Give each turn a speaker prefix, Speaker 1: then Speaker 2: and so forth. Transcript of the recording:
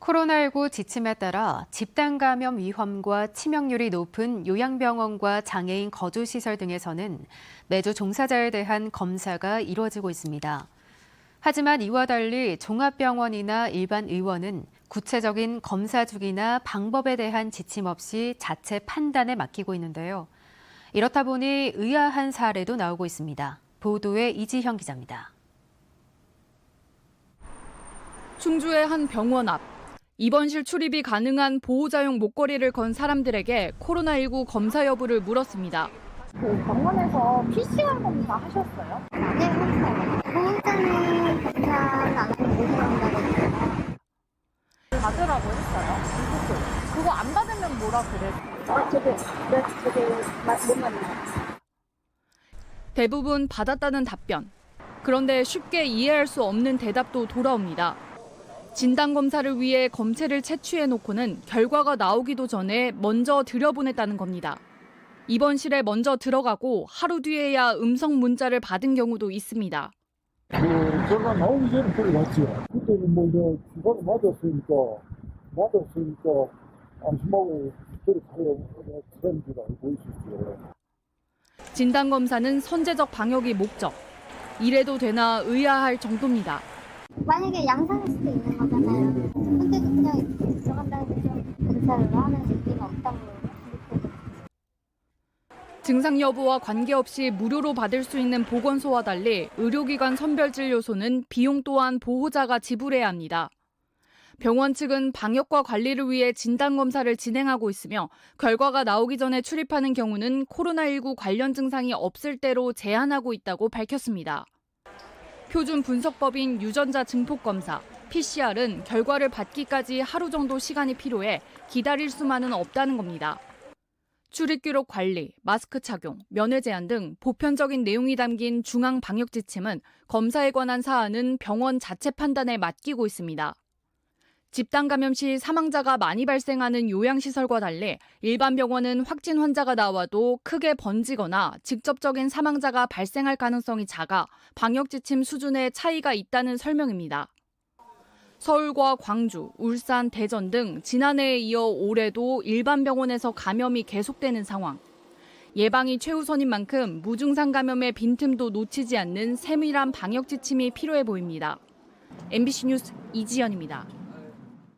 Speaker 1: 코로나19 지침에 따라 집단 감염 위험과 치명률이 높은 요양병원과 장애인 거주시설 등에서는 매주 종사자에 대한 검사가 이루어지고 있습니다. 하지만 이와 달리 종합병원이나 일반 의원은 구체적인 검사 주기나 방법에 대한 지침 없이 자체 판단에 맡기고 있는데요. 이렇다 보니 의아한 사례도 나오고 있습니다. 보도에 이지형 기자입니다.
Speaker 2: 충주의 한 병원 앞. 입원실 출입이 가능한 보호자용 목걸이를 건 사람들에게 코로나19 검사 여부를 물었습니다.
Speaker 3: 그 병원에서 PCR 검사 하셨어요?
Speaker 4: 네, 했어요. 보호자는 검사는 안 하고 못 한다고 했어요.
Speaker 3: 받으라고 했어요? 그거 안 받으면 뭐라 그랬어요?
Speaker 4: 저게 못 만나요.
Speaker 2: 대부분 받았다는 답변. 그런데 쉽게 이해할 수 없는 대답도 돌아옵니다. 진단검사를 위해 검체를 채취해놓고는 결과가 나오기도 전에 먼저 들여보냈다는 겁니다. 입원실에 먼저 들어가고 하루 뒤에야 음성 문자를 받은 경우도 있습니다.
Speaker 5: 제가 나오기 전에 들어갔죠. 그때는 주사를 맞았으니까 안심하고 들어가려고 그런 줄 알고 있었죠.
Speaker 2: 진단검사는 선제적 방역이 목적. 이래도 되나 의아할 정도입니다.
Speaker 4: 만약에 양산일 수도 있는 거잖아요. 근데도 그냥 들어간다고 해서 검사를 하면 의미가 없다고 생각해요.
Speaker 2: 증상 여부와 관계없이 무료로 받을 수 있는 보건소와 달리 의료기관 선별진료소는 비용 또한 보호자가 지불해야 합니다. 병원 측은 방역과 관리를 위해 진단검사를 진행하고 있으며 결과가 나오기 전에 출입하는 경우는 코로나19 관련 증상이 없을 때로 제한하고 있다고 밝혔습니다. 표준 분석법인 유전자 증폭검사, PCR은 결과를 받기까지 하루 정도 시간이 필요해 기다릴 수만은 없다는 겁니다. 출입 기록 관리, 마스크 착용, 면회 제한 등 보편적인 내용이 담긴 중앙 방역 지침은 검사에 관한 사안은 병원 자체 판단에 맡기고 있습니다. 집단 감염 시 사망자가 많이 발생하는 요양시설과 달리 일반 병원은 확진 환자가 나와도 크게 번지거나 직접적인 사망자가 발생할 가능성이 작아 방역 지침 수준에 차이가 있다는 설명입니다. 서울과 광주, 울산, 대전 등 지난해에 이어 올해도 일반 병원에서 감염이 계속되는 상황. 예방이 최우선인 만큼 무증상 감염의 빈틈도 놓치지 않는 세밀한 방역 지침이 필요해 보입니다. MBC 뉴스 이지연입니다.